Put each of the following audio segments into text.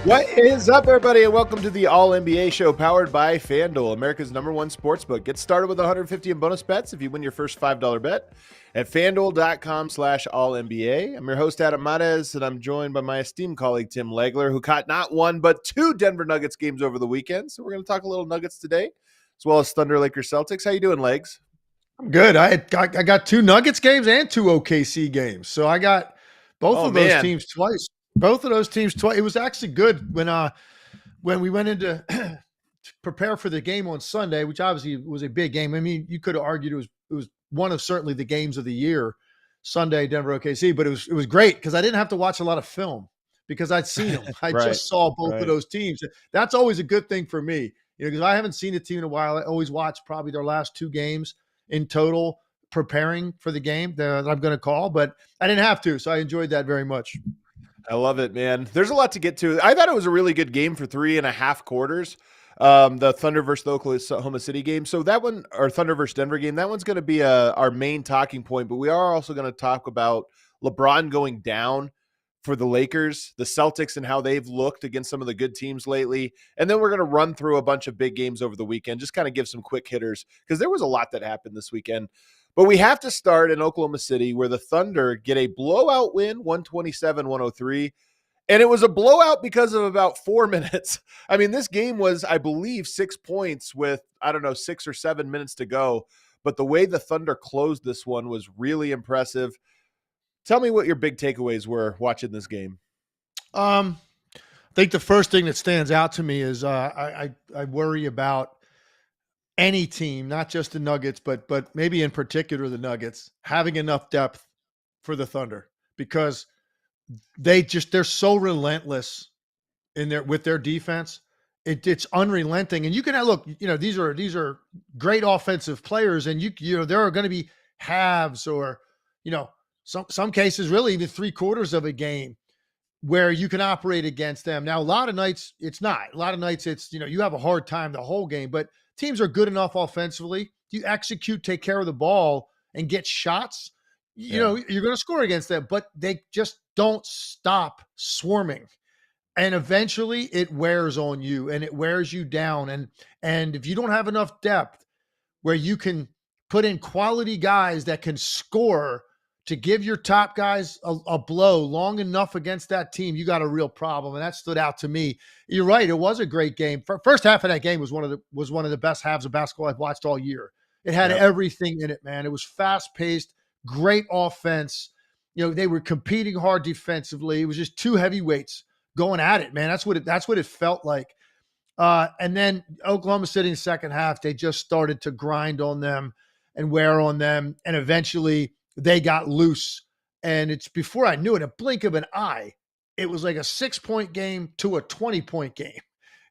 What is up, everybody, and welcome to the All-NBA show powered by FanDuel, America's #1 sportsbook. Get started with $150 in bonus bets if you win your first $5 bet at FanDuel.com/All-NBA. I'm your host, Adam Mares, and I'm joined by my esteemed colleague, Tim Legler, who caught not one but two Denver Nuggets games over the weekend. So we're going to talk a little Nuggets today, as well as Thunder, Lakers, Celtics. How you doing, Legs? I'm good. I got two Nuggets games and two OKC games. So I got both of those teams twice. Both of those teams twice. It was actually good when we went into to prepare for the game on Sunday, which obviously was a big game. I mean, you could have argued it was one of certainly the games of the year, Sunday, Denver OKC, but it was great because I didn't have to watch a lot of film because I'd seen them. I just saw both of those teams. That's always a good thing for me, because I haven't seen a team in a while. I always watch probably their last two games in total, preparing for the game that I'm going to call, but I didn't have to, so I enjoyed that very much. I love it, man. There's a lot to get to. I thought it was a really good game for 3.5 quarters. The Thunder versus the Oklahoma City game. So that one, or Thunder versus Denver game, that one's going to be our main talking point. But we are also going to talk about LeBron going down for the Lakers, the Celtics, and how they've looked against some of the good teams lately. And then we're going to run through a bunch of big games over the weekend, just kind of give some quick hitters, because there was a lot that happened this weekend. But we have to start in Oklahoma City, where the Thunder get a blowout win, 127-103. And it was a blowout because of about 4 minutes. I mean, this game was, I believe, 6 points with, 6 or 7 minutes to go. But the way the Thunder closed this one was really impressive. Tell me what your big takeaways were watching this game. I think the first thing that stands out to me is I worry about any team, not just the Nuggets, but maybe in particular the Nuggets, having enough depth for the Thunder, because they're so relentless with their defense. It's unrelenting, and you can look. These are great offensive players, and there are going to be halves or some cases really even 3/4 of a game where you can operate against them. Now, a lot of nights it's not. A lot of nights it's you have a hard time the whole game, but teams are good enough offensively. You execute, take care of the ball, and get shots. You're going to score against them, but they just don't stop swarming. And eventually it wears on you and it wears you down. And if you don't have enough depth where you can put in quality guys that can score to give your top guys a blow long enough against that team, you got a real problem. And that stood out to me. You're right. It was a great game. First half of that game was one of the best halves of basketball I've watched all year. It had everything in it, man. It was fast paced, great offense. They were competing hard defensively. It was just two heavyweights going at it, man. That's what it felt like. And then Oklahoma City in the second half, they just started to grind on them and wear on them. And eventually they got loose. And it's before I knew it, a blink of an eye, it was like a 6-point game to a 20-point game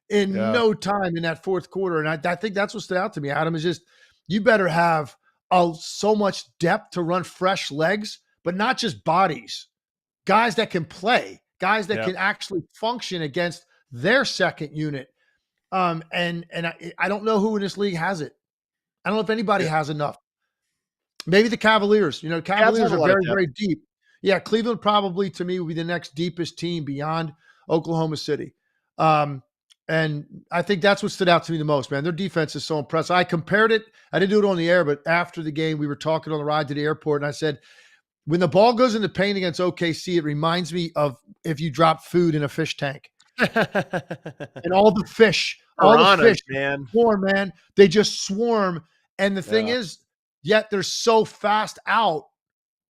in no time in that fourth quarter. And I think that's what stood out to me, Adam, is just you better have so much depth to run fresh legs, but not just bodies, guys that can play, guys that can actually function against their second unit. And I don't know who in this league has it. I don't know if anybody has enough. Maybe the Cavaliers. Cavaliers are very, very deep. Yeah, Cleveland probably, to me, would be the next deepest team beyond Oklahoma City. And I think that's what stood out to me the most, man. Their defense is so impressive. I compared it. I didn't do it on the air, but after the game, we were talking on the ride to the airport, and I said, when the ball goes in the paint against OKC, it reminds me of if you drop food in a fish tank. And all the fish, man. Swarm, man. They just swarm. And the thing is, yet they're so fast out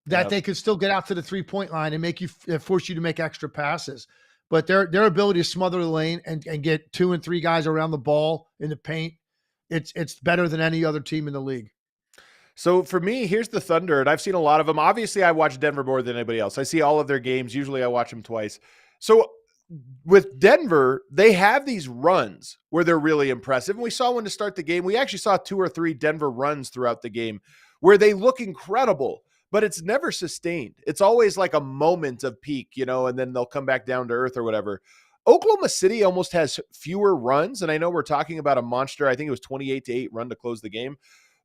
that they could still get out to the 3-point line and force you to make extra passes. But their ability to smother the lane and get 2 and 3 guys around the ball in the paint it's better than any other team in the league. So for me, here's the Thunder, and I've seen a lot of them. Obviously, I watch Denver more than anybody else. I see all of their games. Usually I watch them twice. So with Denver, they have these runs where they're really impressive. And we saw one to start the game. We actually saw 2 or 3 Denver runs throughout the game where they look incredible, but it's never sustained. It's always like a moment of peak, and then they'll come back down to earth or whatever. Oklahoma City almost has fewer runs. And I know we're talking about a monster. I think it was 28-8 run to close the game,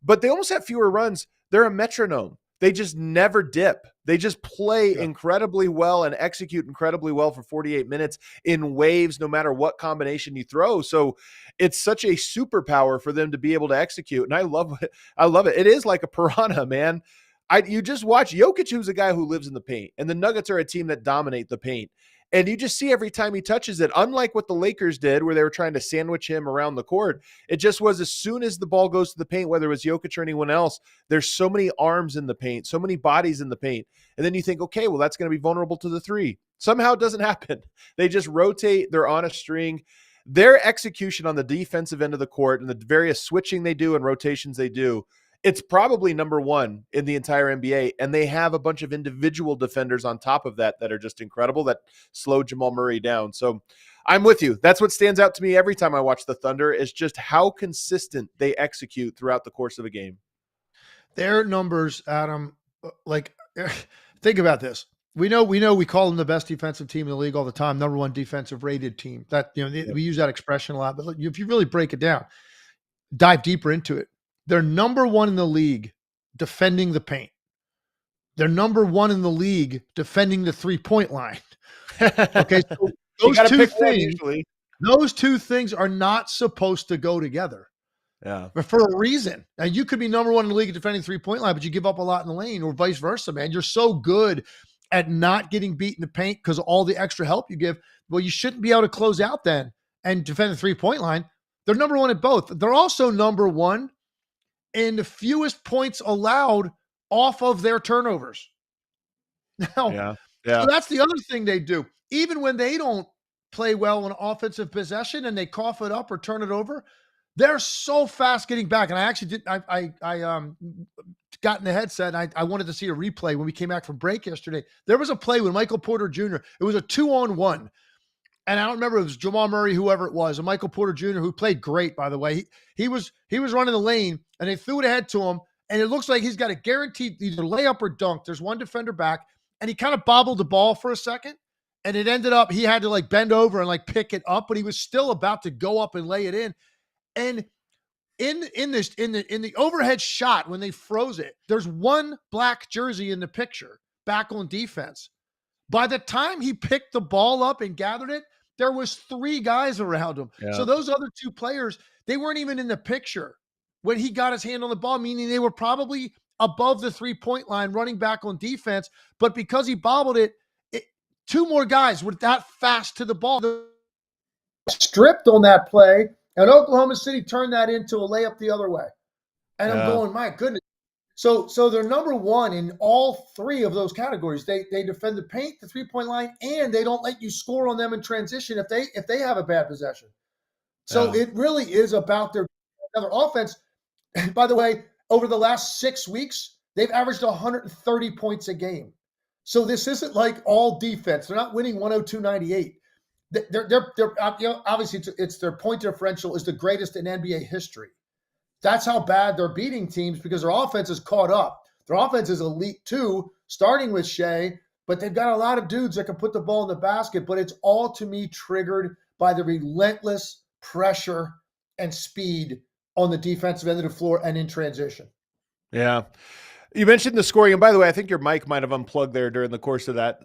but they almost have fewer runs. They're a metronome. They just never dip. They just play incredibly well and execute incredibly well for 48 minutes in waves, no matter what combination you throw. So it's such a superpower for them to be able to execute. And I love it. I love it. It is like a piranha, man. You just watch Jokic, who's a guy who lives in the paint, and the Nuggets are a team that dominate the paint. And you just see every time he touches it, unlike what the Lakers did where they were trying to sandwich him around the court, it just was as soon as the ball goes to the paint, whether it was Jokic or anyone else, there's so many arms in the paint, so many bodies in the paint. And then you think, okay, well, that's going to be vulnerable to the three. Somehow it doesn't happen. They just rotate. They're on a string. Their execution on the defensive end of the court and the various switching they do and rotations they do, it's probably number one in the entire NBA, and they have a bunch of individual defenders on top of that are just incredible that slow Jamal Murray down. So I'm with you. That's what stands out to me every time I watch the Thunder is just how consistent they execute throughout the course of a game. Their numbers, Adam, think about this. We call them the best defensive team in the league all the time, number one defensive rated team. That we use that expression a lot, but if you really break it down, dive deeper into it. They're number one in the league defending the paint. They're number one in the league defending the 3-point line. Okay, so those two things are not supposed to go together. Yeah. But for a reason. Now, you could be number one in the league at defending the 3-point line, but you give up a lot in the lane, or vice versa, man. You're so good at not getting beat in the paint because of all the extra help you give. Well, you shouldn't be able to close out then and defend the 3-point line. They're number one at both. They're also number one in the fewest points allowed off of their turnovers. Now, So that's the other thing they do. Even when they don't play well on offensive possession and they cough it up or turn it over, they're so fast getting back. And I actually got in the headset and I wanted to see a replay when we came back from break yesterday. There was a play with Michael Porter Jr. It was a 2-on-1. And I don't remember if it was Jamal Murray, whoever it was, and Michael Porter Jr., who played great, by the way. He was running the lane, and they threw it ahead to him, and it looks like he's got a guaranteed either layup or dunk. There's one defender back, and he kind of bobbled the ball for a second, and it ended up he had to bend over and pick it up, but he was still about to go up and lay it in. And in the overhead shot when they froze it, there's one black jersey in the picture back on defense. By the time he picked the ball up and gathered it, there was 3 guys around him. Yeah. So those other 2 players, they weren't even in the picture when he got his hand on the ball, meaning they were probably above the 3-point line running back on defense. But because he bobbled it, 2 more guys were that fast to the ball. Stripped on that play, and Oklahoma City turned that into a layup the other way. And I'm going, my goodness. So they're number one in all 3 of those categories. They defend the paint, the 3-point line, and they don't let you score on them in transition if they have a bad possession. So it really is about their offense. By the way, over the last 6 weeks, they've averaged 130 points a game. So this isn't like all defense. They're not winning 102-98. They're obviously it's their point differential is the greatest in NBA history. That's how bad they're beating teams because their offense is caught up. Their offense is elite too, starting with Shai, but they've got a lot of dudes that can put the ball in the basket, but it's all to me triggered by the relentless pressure and speed on the defensive end of the floor and in transition. Yeah. You mentioned the scoring, and by the way, I think your mic might have unplugged there during the course of that.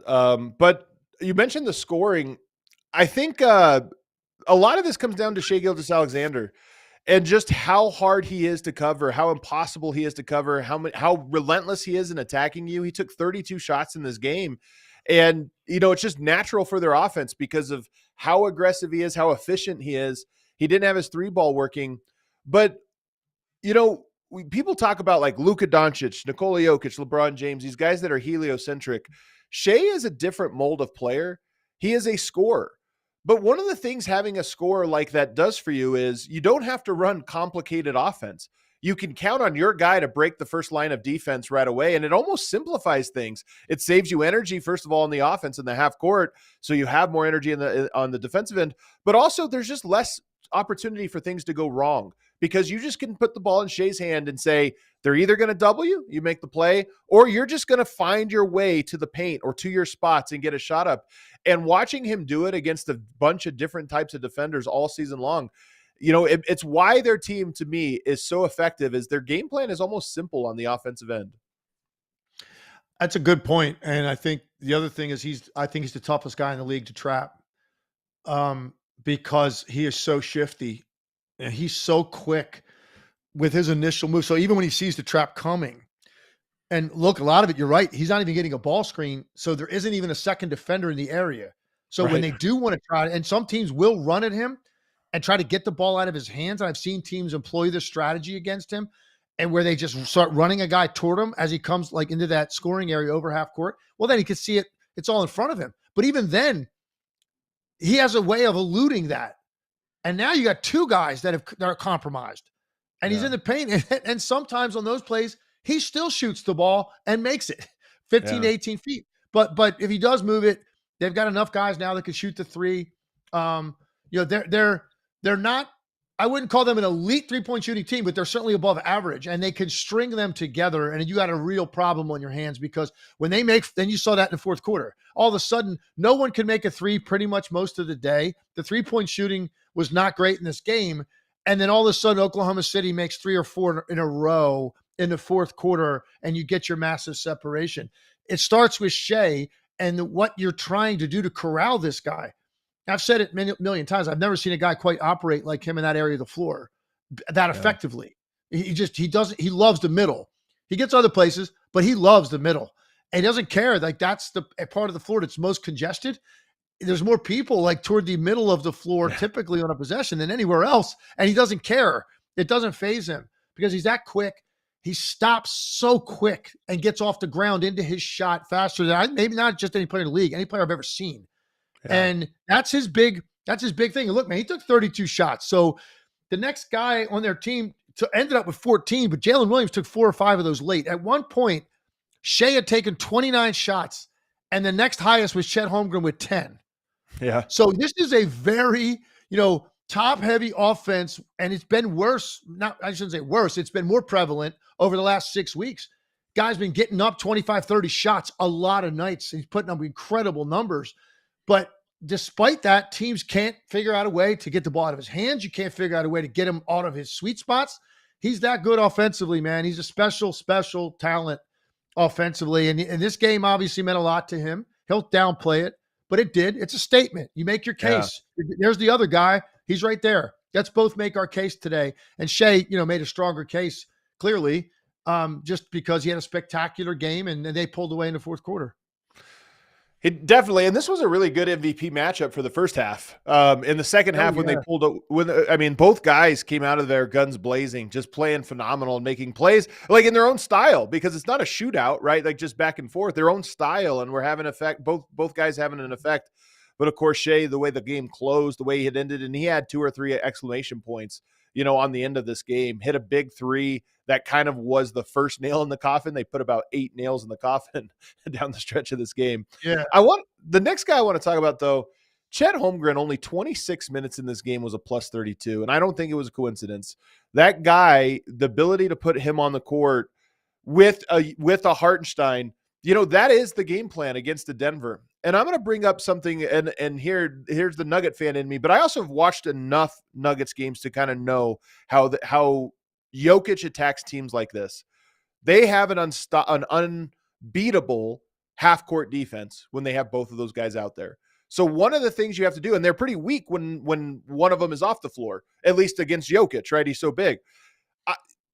But you mentioned the scoring. I think a lot of this comes down to Shai Gilgeous-Alexander. And just how hard he is to cover, how impossible he is to cover, how relentless he is in attacking you. He took 32 shots in this game. And, it's just natural for their offense because of how aggressive he is, how efficient he is. He didn't have his 3-ball working. But, people talk about Luka Doncic, Nikola Jokic, LeBron James, these guys that are heliocentric. Shai is a different mold of player. He is a scorer. But one of the things having a scorer like that does for you is you don't have to run complicated offense. You can count on your guy to break the first line of defense right away, and it almost simplifies things. It saves you energy, first of all, in the offense in the half court, so you have more energy on the defensive end. But also, there's just less opportunity for things to go wrong because you just can put the ball in Shai's hand and say they're either going to double you, you make the play, or you're just going to find your way to the paint or to your spots and get a shot up. And watching him do it against a bunch of different types of defenders all season long, it's why their team, to me, is so effective, is their game plan is almost simple on the offensive end. That's a good point. And I think the other thing is I think he's the toughest guy in the league to trap, because he is so shifty and he's so quick with his initial move. So even when he sees the trap coming, and look, a lot of it, you're right, he's not even getting a ball screen, so there isn't even a second defender in the area. So when they do want to try, and some teams will run at him and try to get the ball out of his hands, and I've seen teams employ this strategy against him, and where they just start running a guy toward him as he comes like into that scoring area over half court, well, then he can see it. It's all in front of him. But even then, he has a way of eluding that. And now you got two guys that are compromised. And he's in the paint. And sometimes on those plays, he still shoots the ball and makes it 15 to 18 feet. But if he does move it, they've got enough guys now that can shoot the three. They're not, I wouldn't call them an elite three-point shooting team, but they're certainly above average, and they can string them together, and you got a real problem on your hands because when they make, then you saw that in the fourth quarter, all of a sudden, no one can make a three pretty much most of the day. The three-point shooting was not great in this game, and then all of a sudden, Oklahoma City makes 3 or 4 in a row in the fourth quarter, and you get your massive separation. It starts with Shai and what you're trying to do to corral this guy. I've said it million times. I've never seen a guy quite operate like him in that area of the floor that effectively. He loves the middle. He gets other places, but he loves the middle. And he doesn't care. Like that's the part of the floor that's most congested. There's more people like toward the middle of the floor typically on a possession than anywhere else. And he doesn't care. It doesn't faze him because he's that quick. He stops so quick and gets off the ground into his shot faster than maybe not just any player in the league, any player I've ever seen. Yeah. And that's his big thing. And look, man, he took 32 shots. So the next guy on their team ended up with 14, but Jalen Williams took 4 or 5 of those late. At one point, Shai had taken 29 shots, and the next highest was Chet Holmgren with 10. Yeah. So this is a very, top-heavy offense, and it's been worse. I shouldn't say worse. It's been more prevalent over the last 6 weeks. Guys been getting up 25, 30 shots a lot of nights. He's putting up incredible numbers. But despite that, teams can't figure out a way to get the ball out of his hands. You can't figure out a way to get him out of his sweet spots. He's that good offensively, man. He's a special, special talent offensively. And this game obviously meant a lot to him. He'll downplay it, but it did. It's a statement. You make your case. Yeah. There's the other guy. He's right there. Let's both make our case today. And Shai, made a stronger case, clearly, just because he had a spectacular game and they pulled away in the fourth quarter. It definitely, and this was a really good MVP matchup for the first half. In the second half, when they pulled, both guys came out of there guns blazing, just playing phenomenal and making plays like in their own style, because it's not a shootout, right? Like just back and forth, their own style, and we're having effect. Both guys having an effect. But of course, Shai, the way the game closed, the way he had ended, and he had 2 or 3 exclamation points, on the end of this game, hit a big 3. That kind of was the first nail in the coffin. They put about 8 nails in the coffin down the stretch of this game. Yeah. The next guy I want to talk about, though, Chet Holmgren, only 26 minutes in this game was a plus 32. And I don't think it was a coincidence. That guy, the ability to put him on the court with a Hartenstein, that is the game plan against the Denver. And I'm going to bring up something, and here's the Nugget fan in me, but I also have watched enough Nuggets games to kind of know how Jokic attacks teams like this. They have an unbeatable half-court defense when they have both of those guys out there. So one of the things you have to do, and they're pretty weak when one of them is off the floor, at least against Jokic, right? He's so big.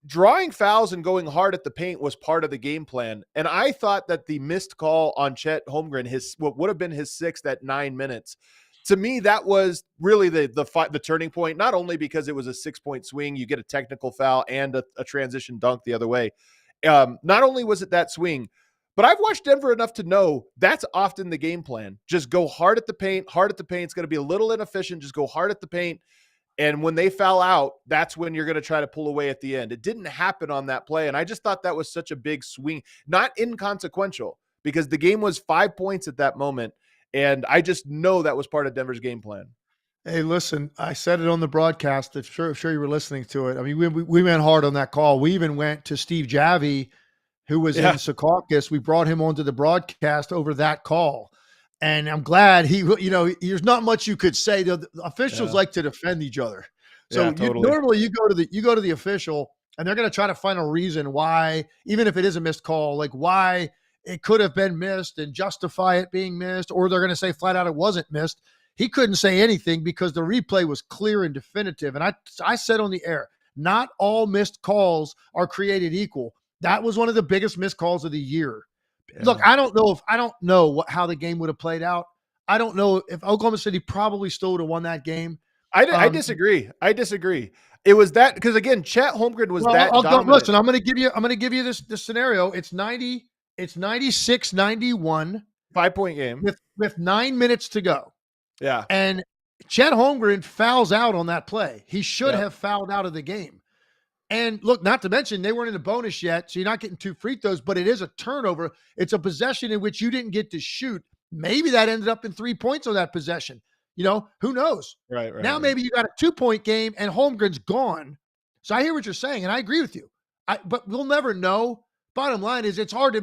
Drawing fouls and going hard at the paint was part of the game plan. And I thought that the missed call on Chet Holmgren, what would have been his 6th at 9 minutes, to me, that was really the turning point, not only because it was a 6-point swing, you get a technical foul and a transition dunk the other way. Not only was it that swing, But I've watched Denver enough to know that's often the game plan. Just go hard at the paint, hard at the paint. It's going to be a little inefficient. Just go hard at the paint. And when they foul out, that's when you're going to try to pull away at the end. It didn't happen on that play. And I just thought that was such a big swing, not inconsequential, because the game was 5 points at that moment. And I just know that was part of Denver's game plan. Hey, listen, I said it on the broadcast. I'm sure you were listening to it. I mean, we went hard on that call. We even went to Steve Javi, who was in Secaucus. We brought him onto the broadcast over that call. And I'm glad there's not much you could say. The officials like to defend each other. So normally you go to the official and they're going to try to find a reason why, even if it is a missed call, like why it could have been missed and justify it being missed, or they're going to say flat out it wasn't missed. He couldn't say anything because the replay was clear and definitive. And I said on the air, not all missed calls are created equal. That was one of the biggest missed calls of the year. Yeah. Look, I don't know how the game would have played out. I don't know if Oklahoma City probably still would have won that game. I disagree. It was that because again, Chet Holmgren was dominant. Listen, I'm going to give you this scenario. It's 96-91, 5-point game with 9 minutes to go. Yeah, and Chet Holmgren fouls out on that play. He should have fouled out of the game. And look, not to mention they weren't in the bonus yet, so you're not getting 2 free throws, but it is a turnover. It's a possession in which you didn't get to shoot. Maybe that ended up in 3 points on that possession. Who knows? Right. Now maybe you got a 2-point game and Holmgren's gone. So I hear what you're saying, and I agree with you. But we'll never know. Bottom line is it's hard to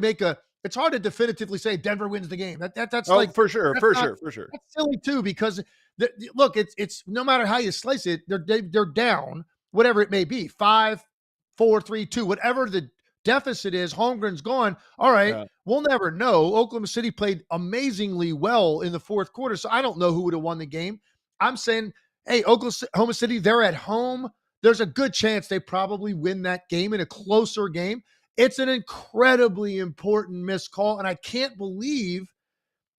definitively say Denver wins the game. That's for sure. That's silly too, because look, it's no matter how you slice it, they're down. Whatever it may be, 5, 4, 3, 2, whatever the deficit is, Holmgren's gone. All right, we'll never know. Oklahoma City played amazingly well in the fourth quarter, so I don't know who would have won the game. I'm saying, hey, Oklahoma City, they're at home. There's a good chance they probably win that game in a closer game. It's an incredibly important missed call, and I can't believe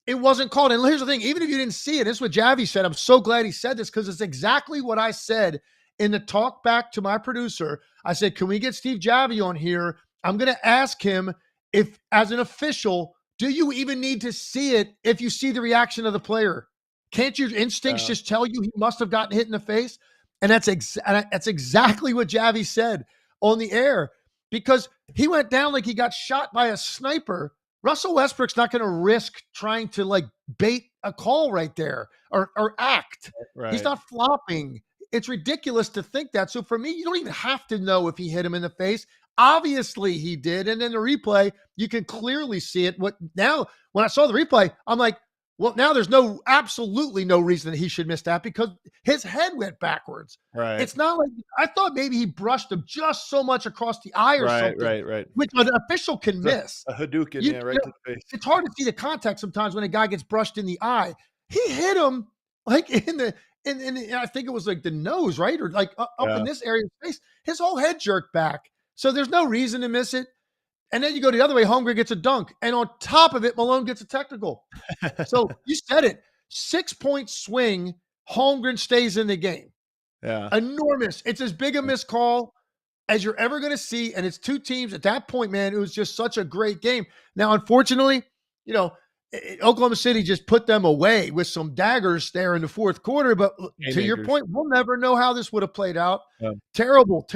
it wasn't called. And here's the thing, even if you didn't see it, this is what Javi said. I'm so glad he said this because it's exactly what I said in the talk back to my producer. I said, can we get Steve Javi on here? I'm going to ask him if, as an official, do you even need to see it if you see the reaction of the player? Can't your instincts just tell you he must have gotten hit in the face? And that's exactly what Javi said on the air, because he went down like he got shot by a sniper. Russell Westbrook's not going to risk trying to bait a call right there or act. Right. He's not flopping. It's ridiculous to think that. So for me, you don't even have to know if he hit him in the face. Obviously he did. And in the replay, you can clearly see it. Now, when I saw the replay, I'm like, well, now there's absolutely no reason that he should miss that because his head went backwards. Right. It's not like, I thought maybe he brushed him just so much across the eye or something. Right. Which an official can miss. A Hadouken, right to the face. It's hard to see the context sometimes when a guy gets brushed in the eye. He hit him in I think it was like the nose, right? Or up in this area of the face. His whole head jerked back. So there's no reason to miss it. And then you go the other way, Holmgren gets a dunk. And on top of it, Malone gets a technical. So you said it. 6-point swing, Holmgren stays in the game. Yeah. Enormous. It's as big a missed call as you're ever going to see. And it's 2 teams at that point, man. It was just such a great game. Now, unfortunately, Oklahoma City just put them away with some daggers there in the fourth quarter. But to your point, we'll never know how this would have played out. Yeah. Terrible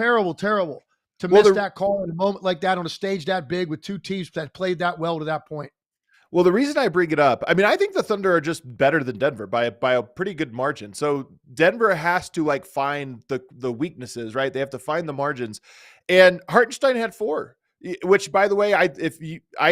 to miss that call in a moment like that on a stage that big with 2 teams that played that well to that point. Well, the reason I bring it up, I mean, I think the Thunder are just better than Denver by a pretty good margin. So Denver has to find the weaknesses, right? They have to find the margins. And Hartenstein had 4. Which, by the way, I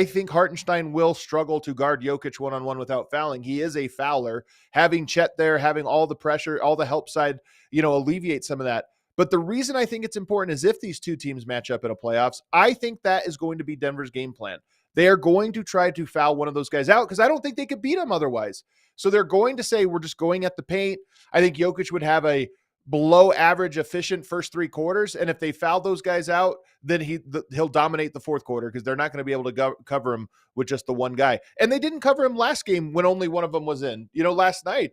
think Hartenstein will struggle to guard Jokic one-on-one without fouling. He is a fouler. Having Chet there, having all the pressure, all the help side, alleviate some of that. But the reason I think it's important is if these 2 teams match up in a playoffs, I think that is going to be Denver's game plan. They are going to try to foul one of those guys out because I don't think they could beat them otherwise. So they're going to say, we're just going at the paint. I think Jokic would have a below average efficient first 3 quarters. And if they foul those guys out, then he'll dominate the fourth quarter because they're not going to be able to cover him with just the one guy. And they didn't cover him last game when only one of them was in. Last night,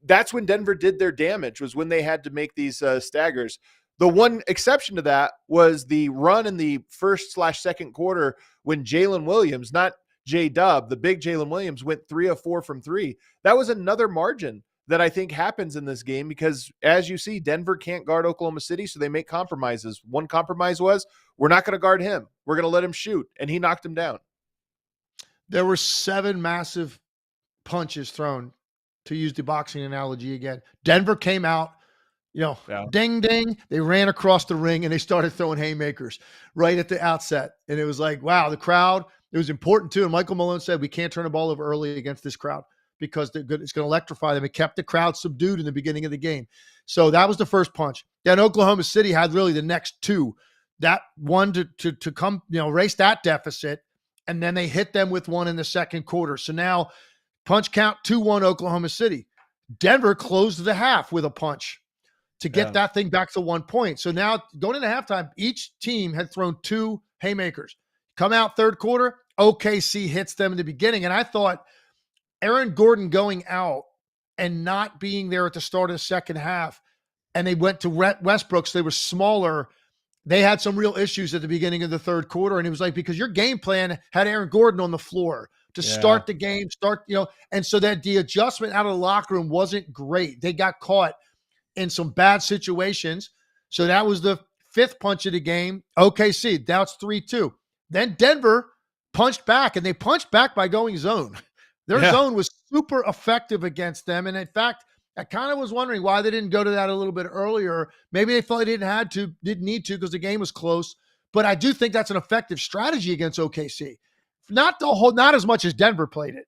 that's when Denver did their damage, was when they had to make these staggers. The one exception to that was the run in the first/second quarter when Jalen Williams, not J-Dub, the big Jalen Williams, went 3 of 4 from 3. That was another margin that I think happens in this game because, as you see, Denver can't guard Oklahoma City, so they make compromises. One compromise was, we're not going to guard him. We're going to let him shoot, and he knocked him down. There were 7 massive punches thrown, to use the boxing analogy again. Denver came out, ding, ding. They ran across the ring, and they started throwing haymakers right at the outset. And it was like, wow, the crowd, it was important too. And Michael Malone said, we can't turn the ball over early against this crowd because it's going to electrify them. It kept the crowd subdued in the beginning of the game. So that was the first punch. Then Oklahoma City had really the next 2. That one to come, erase that deficit. And then they hit them with one in the second quarter. So now punch count 2-1 Oklahoma City. Denver closed the half with a punch to get that thing back to 1 point. So now going into halftime, each team had thrown 2 haymakers. Come out third quarter, OKC hits them in the beginning. And I thought Aaron Gordon going out and not being there at the start of the second half, and they went to Westbrook, so they were smaller. They had some real issues at the beginning of the third quarter. And it was like, because your game plan had Aaron Gordon on the floor to start the game, and so that the adjustment out of the locker room wasn't great. They got caught in some bad situations. So that was the 5th punch of the game. OKC, now it's 3-2. Then Denver punched back, and they punched back by going zone. Their zone was super effective against them. And in fact, I kind of was wondering why they didn't go to that a little bit earlier. Maybe they thought they didn't need to because the game was close. But I do think that's an effective strategy against OKC. Not as much as Denver played it,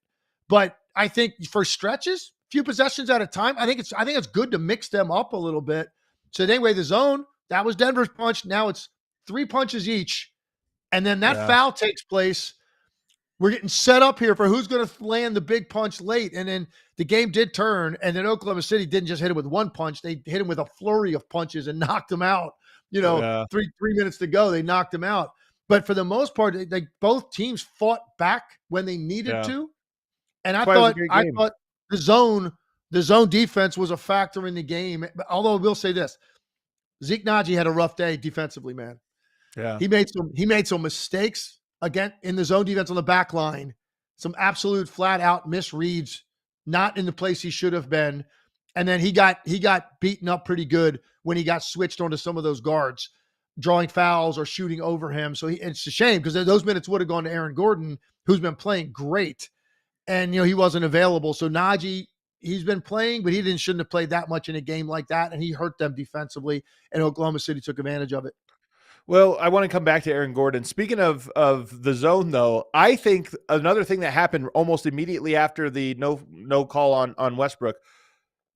but I think for stretches, few possessions at a time, I think it's good to mix them up a little bit. So anyway, the zone, that was Denver's punch. Now it's 3 punches each, and then that foul takes place. We're getting set up here for who's going to land the big punch late. And then the game did turn, and then Oklahoma City didn't just hit him with 1 punch. They hit him with a flurry of punches and knocked him out. 3 minutes to go, they knocked him out. But for the most part, both teams fought back when they needed to. And I thought the zone defense was a factor in the game. Although I will say this, Zeke Naji had a rough day defensively, man. Yeah. He made some mistakes again in the zone defense on the back line, some absolute flat out misreads, not in the place he should have been. And then he got beaten up pretty good when he got switched onto some of those guards, drawing fouls or shooting over him. So it's a shame because those minutes would have gone to Aaron Gordon, who's been playing great. And, he wasn't available. So Naji, he's been playing, but shouldn't have played that much in a game like that. And he hurt them defensively, and Oklahoma City took advantage of it. Well, I want to come back to Aaron Gordon. Speaking of the zone, though, I think another thing that happened almost immediately after the no call on Westbrook,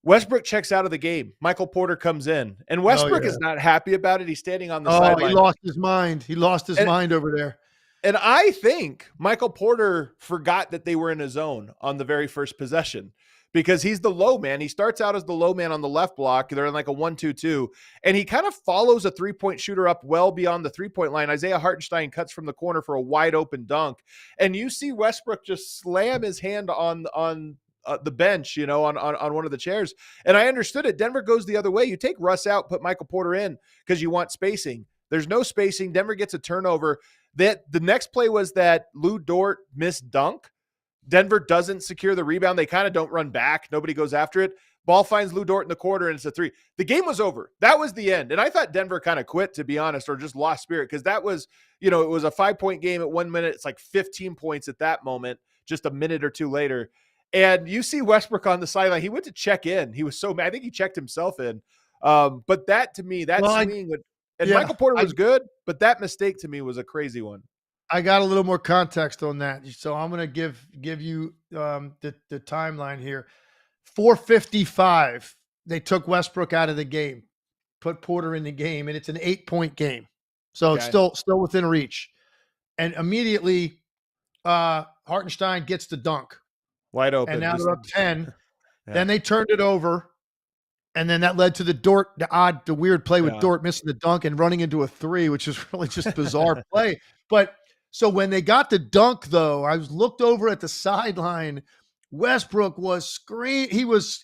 Westbrook checks out of the game. Michael Porter comes in, and Westbrook is not happy about it. He's standing on the sideline. He lost his mind. He lost his mind over there. And I think Michael Porter forgot that they were in a zone on the very first possession because he's the low man. He starts out as the low man on the left block. They're in like a 1-2-2, and he kind of follows a three-point shooter up well beyond the three-point line. Isaiah Hartenstein cuts from the corner for a wide open dunk, and you see Westbrook just slam his hand on the bench, on one of the chairs. And I understood it. Denver goes the other way. You take Russ out, put Michael Porter in because you want spacing. There's no spacing. Denver gets a turnover. The next play was that Lou Dort missed dunk. Denver doesn't secure the rebound. They kind of don't run back. Nobody goes after it. Ball finds Lou Dort in the corner, and it's a 3. The game was over. That was the end. And I thought Denver kind of quit, to be honest, or just lost spirit, because that was, it was a 5-point game at 1 minute. It's like 15 points at that moment, just a minute or two later. And you see Westbrook on the sideline. He went to check in. He was so mad. I think he checked himself in. But that, to me, swinging would – and Michael Porter was good, but that mistake to me was a crazy one. I got a little more context on that. So I'm going to give you the timeline here. 4:55, they took Westbrook out of the game, put Porter in the game, and it's an 8-point game. So it's still within reach. And immediately Hartenstein gets the dunk. Wide open. And now they're up 10. Then they turned it over. And then that led to the weird play with Dort missing the dunk and running into a 3, which is really just bizarre play. But so when they got the dunk, though, I looked over at the sideline. Westbrook was screaming. He was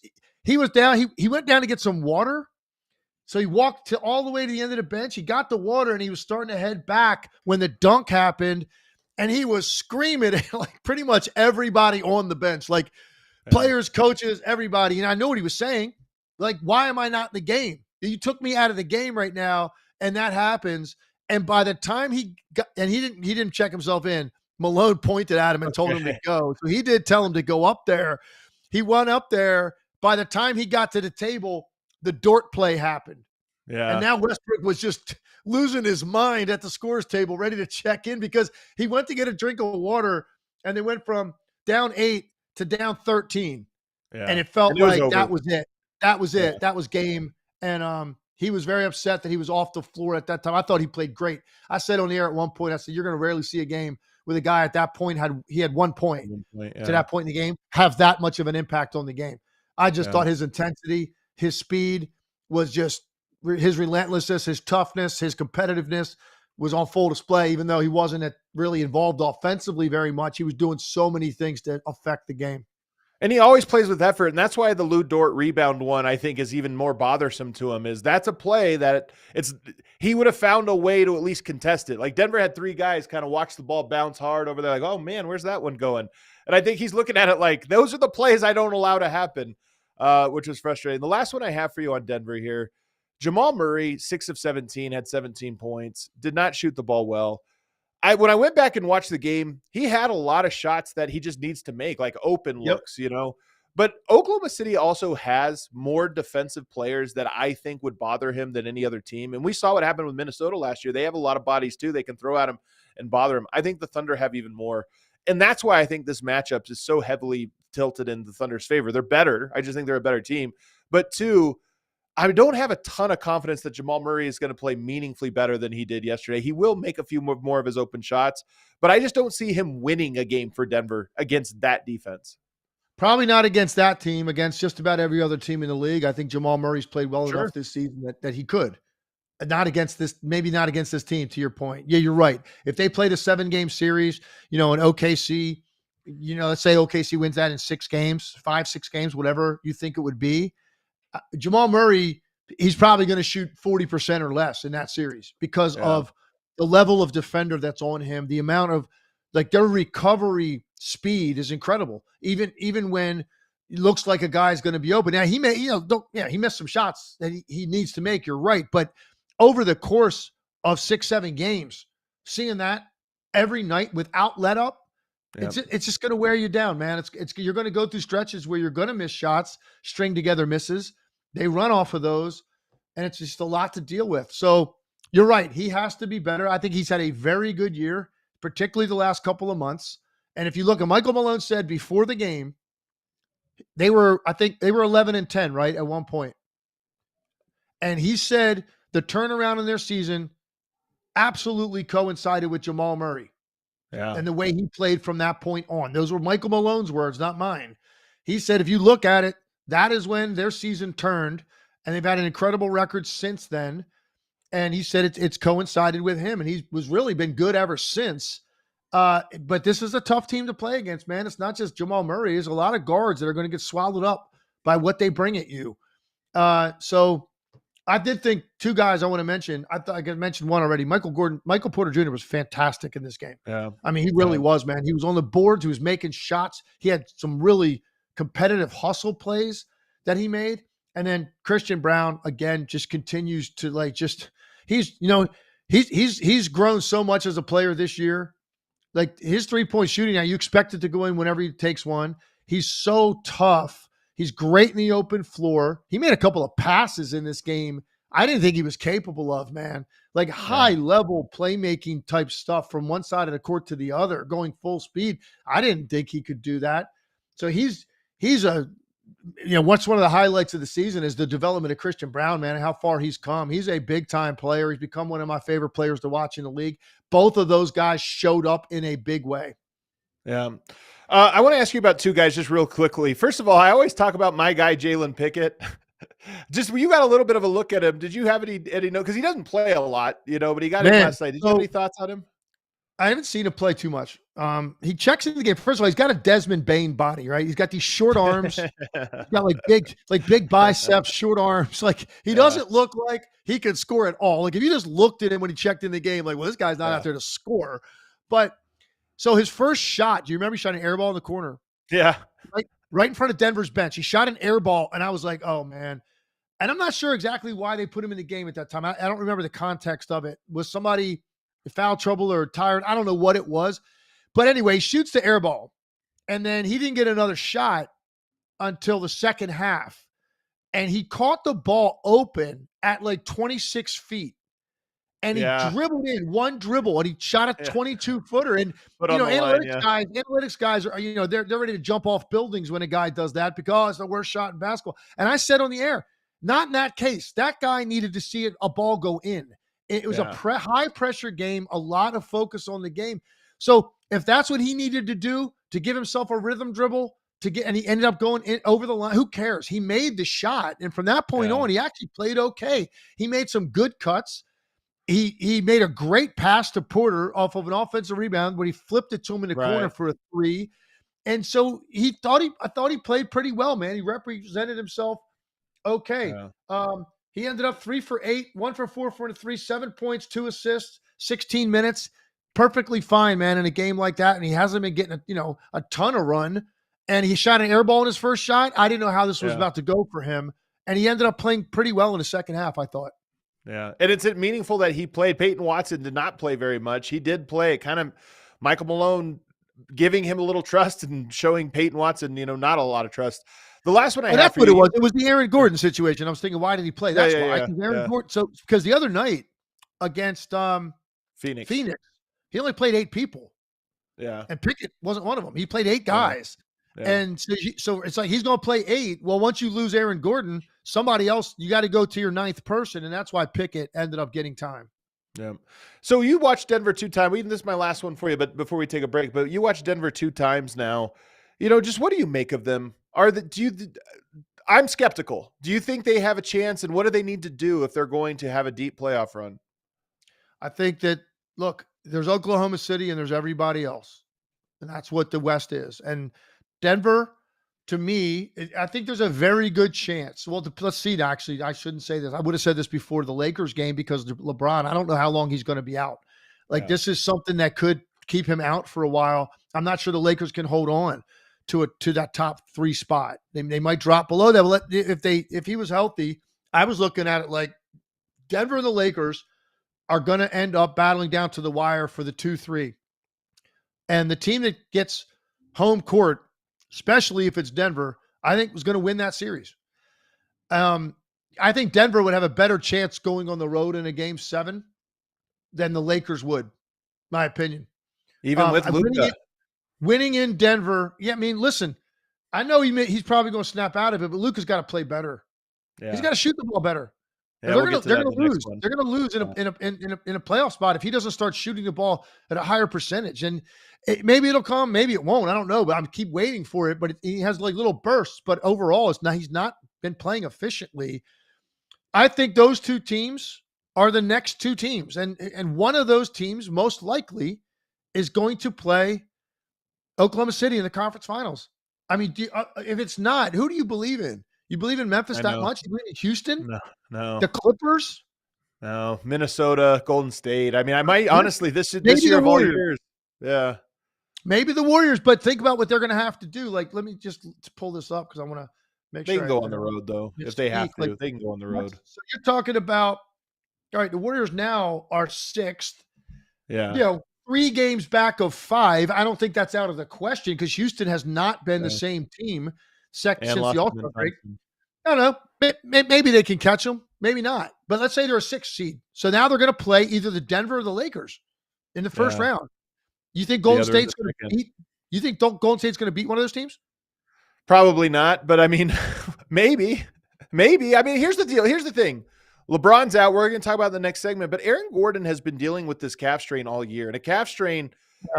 down. He went down to get some water. So he walked all the way to the end of the bench. He got the water, and he was starting to head back when the dunk happened. and he was screaming at like pretty much everybody on the bench, like players, coaches, everybody. And I know what he was saying. Like, why am I not in the game? You took me out of the game right now, and that happens. And by the time he got, and he didn't check himself in, Malone pointed at him and told him to go. So he did tell him to go up there. He went up there. By the time he got to the table, the Dort play happened. Yeah. And now Westbrook was just losing his mind at the scores table, ready to check in because he went to get a drink of water, and they went from down 8 to down 13. Yeah. And it felt like that was it. That was it. Yeah. That was game. And he was very upset that he was off the floor at that time. I thought he played great. I said on the air at one point, I said, you're going to rarely see a game with a guy at that point had 1 point to that point in the game, have that much of an impact on the game. I just thought his intensity, his speed was just his relentlessness, his toughness, his competitiveness was on full display, even though he wasn't really involved offensively very much. He was doing so many things to affect the game. And he always plays with effort, and that's why the Lou Dort rebound one, I think, is even more bothersome to him, is that's a play that he would have found a way to at least contest it. Like Denver had 3 guys kind of watch the ball bounce hard over there, like, oh, man, where's that one going? And I think he's looking at it like, those are the plays I don't allow to happen, which was frustrating. The last one I have for you on Denver here, Jamal Murray, 6 of 17, had 17 points, did not shoot the ball well. When I went back and watched the game, he had a lot of shots that he just needs to make, like open looks, But Oklahoma City also has more defensive players that I think would bother him than any other team. And we saw what happened with Minnesota last year. They have a lot of bodies too. They can throw at him and bother him. I think the Thunder have even more. And that's why I think this matchup is so heavily tilted in the Thunder's favor. They're better. I just think they're a better team. But 2, I don't have a ton of confidence that Jamal Murray is going to play meaningfully better than he did yesterday. He will make a few more of his open shots, but I just don't see him winning a game for Denver against that defense. Probably not against that team, against just about every other team in the league. I think Jamal Murray's played well enough this season that he could. Not against this, maybe not against this team, to your point. Yeah, you're right. If they played a 7-game series, in OKC, let's say OKC wins that in 6 games, 5-6 games, whatever you think it would be. Jamal Murray, he's probably going to shoot 40% or less in that series because of the level of defender that's on him. The amount of their recovery speed is incredible. Even when it looks like a guy's going to be open. Now he may, he missed some shots that he needs to make. You're right. But over the course of 6-7 games, seeing that every night without let up, it's just going to wear you down, man. You're going to go through stretches where you're going to miss shots, string together misses. They run off of those, and it's just a lot to deal with. So you're right. He has to be better. I think he's had a very good year, particularly the last couple of months. And if you look at Michael Malone said before the game, they were 11-10, right, at one point. And he said the turnaround in their season absolutely coincided with Jamal Murray. Yeah. And the way he played from that point on. Those were Michael Malone's words, not mine. He said, if you look at it, that is when their season turned, and they've had an incredible record since then. And he said it's coincided with him, and he's really been good ever since. But this is a tough team to play against, man. It's not just Jamal Murray. There's a lot of guards that are going to get swallowed up by what they bring at you. So I did think 2 guys I want to mention. I thought I could mention one already. Michael Porter Jr. was fantastic in this game. Yeah. I mean, he really was, man. He was on the boards. He was making shots. He had some really competitive hustle plays that he made. And then Christian Brown, again, just continues to he's grown so much as a player this year. Like his 3-point shooting, now you expect it to go in whenever he takes one. He's so tough. He's great in the open floor. He made a couple of passes in this game I didn't think he was capable of, man. Like high-level playmaking type stuff from one side of the court to the other, going full speed. I didn't think he could do that. So he's what's one of the highlights of the season is the development of Christian Brown, man, and how far he's come. He's a big-time player. He's become one of my favorite players to watch in the league. Both of those guys showed up in a big way. Yeah. I want to ask you about two guys just real quickly. First of all, I always talk about my guy, Jalen Picket. Just you got a little bit of a look at him. Did you have any note? Because he doesn't play a lot, but he got in last night. Did you have any thoughts on him? I haven't seen him play too much. He checks in the game. First of all, he's got a Desmond Bain body, right? He's got these short arms. He's got big biceps, short arms. Like he doesn't look like he could score at all. Like if you just looked at him when he checked in the game, like, well, this guy's not out there to score. But So his first shot, do you remember he shot an air ball in the corner? Yeah. Right in front of Denver's bench. He shot an air ball, and I was like, oh, man. And I'm not sure exactly why they put him in the game at that time. I don't remember the context of it. Was somebody in foul trouble or tired? I don't know what it was. But anyway, he shoots the air ball, and then he didn't get another shot until the second half. And he caught the ball open at like 26 feet. And he dribbled in one dribble, and he shot a 22-footer. And analytics guys are, they're ready to jump off buildings when a guy does that because it's the worst shot in basketball. And I said on the air, not in that case. That guy needed to see a ball go in. It was a high pressure game, a lot of focus on the game. So if that's what he needed to do to give himself a rhythm dribble and he ended up going in over the line, who cares? He made the shot, and from that point on, he actually played okay. He made some good cuts. He made a great pass to Porter off of an offensive rebound when he flipped it to him in the corner for a three. And so I thought he played pretty well, man. He represented himself okay. Yeah. He ended up 3 for 8, 1 for 4 for 3, 7 points, 2 assists, 16 minutes. Perfectly fine, man, in a game like that. And he hasn't been getting a ton of run. And he shot an air ball in his first shot. I didn't know how this was about to go for him. And he ended up playing pretty well in the second half, I thought. Yeah. And it's meaningful that he played. Peyton Watson did not play very much. He did play. Kind of Michael Malone giving him a little trust and showing Peyton Watson, not a lot of trust. The last one that's what it was. It was the Aaron Gordon situation. I was thinking, why did he play? That's why. Aaron Gordon. So because the other night against Phoenix, he only played 8 people. Yeah. And Pickett wasn't one of them. He played 8 guys. Yeah. And so it's like he's going to play 8. Well, once you lose Aaron Gordon, somebody else, you got to go to your 9th person, and that's why Pickett ended up getting time. Yeah. So you watched Denver 2 times. This is my last one for you, but before we take a break, but you watched Denver 2 times now. Just what do you make of them? I'm skeptical. Do you think they have a chance, and what do they need to do if they're going to have a deep playoff run? I think that, look, there's Oklahoma City and there's everybody else, and that's what the West is. And Denver, to me, I think there's a very good chance. Well, let's see. Actually, I shouldn't say this. I would have said this before the Lakers game because LeBron, I don't know how long he's going to be out. This is something that could keep him out for a while. I'm not sure the Lakers can hold on to that top 3 spot. They might drop below that. But if he was healthy, I was looking at it like Denver and the Lakers are going to end up battling down to the wire for the 2-3. And the team that gets home court, especially if it's Denver, I think was going to win that series. I think Denver would have a better chance going on the road in a game 7 than the Lakers would, my opinion. Even with Luka. Winning in Denver. Yeah, I mean, listen, I know he's probably going to snap out of it, but Luka's got to play better. Yeah. He's got to shoot the ball better. Yeah, they're going to lose. They're going to lose in a playoff spot if he doesn't start shooting the ball at a higher percentage. And maybe it'll come, maybe it won't. I don't know, but I keep waiting for it. But he has like little bursts. But overall, he's not been playing efficiently. I think those 2 teams are the next 2 teams, and one of those teams most likely is going to play Oklahoma City in the conference finals. I mean, if it's not, who do you believe in? You believe in Memphis that much? You believe in Houston? No. The Clippers? No. Minnesota, Golden State. I mean, I might honestly this year of all years. Yeah. Maybe the Warriors, but think about what they're going to have to do. Like, let me just pull this up because I want to make sure. They can go on the road, though, if they have to. They can go on the road. So you're talking about, all right, the Warriors now are 6th. Yeah. 3 games back of 5. I don't think that's out of the question because Houston has not been the same team since the All-Star break. I don't know. Maybe they can catch them. Maybe not. But let's say they're a 6th seed. So now they're going to play either the Denver or the Lakers in the first round. You think Golden State's going to beat? You think Golden State's going to beat one of those teams? Probably not. But I mean, maybe. I mean, here's the deal. Here's the thing. LeBron's out. We're going to talk about the next segment. But Aaron Gordon has been dealing with this calf strain all year. And a calf strain,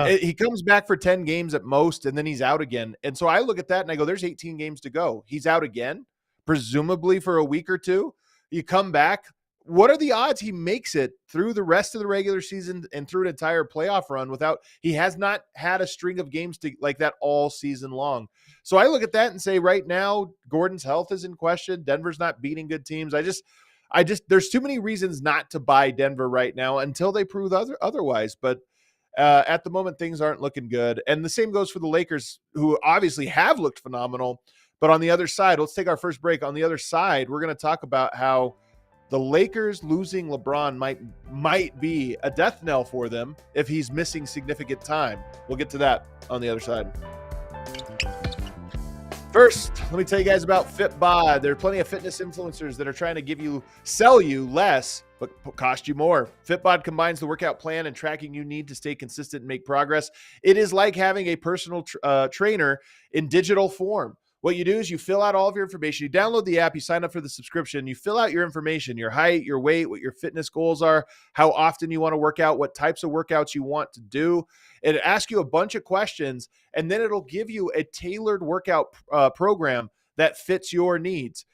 he comes back for 10 games at most, and then he's out again. And so I look at that and I go, there's 18 games to go. He's out again, presumably for a week or 2. You come back. What are the odds he makes it through the rest of the regular season and through an entire playoff run without – he has not had a string of games like that all season long. So I look at that and say right now Gordon's health is in question. Denver's not beating good teams. I just there's too many reasons not to buy Denver right now until they prove otherwise. But At the moment, things aren't looking good. And the same goes for the Lakers, who obviously have looked phenomenal. But on the other side, let's take our first break. On the other side, we're going to talk about how the Lakers losing LeBron might be a death knell for them if he's missing significant time. We'll get to that on the other side. First, let me tell you guys about FitBod. There are plenty of fitness influencers that are trying to sell you less, but cost you more. FitBod combines the workout plan and tracking you need to stay consistent and make progress. It is like having a personal trainer in digital form. What you do is you fill out all of your information. You download the app, you sign up for the subscription, you fill out your information, your height, your weight, what your fitness goals are, how often you want to work out, what types of workouts you want to do. It asks you a bunch of questions, and then it'll give you a tailored workout program that fits your needs.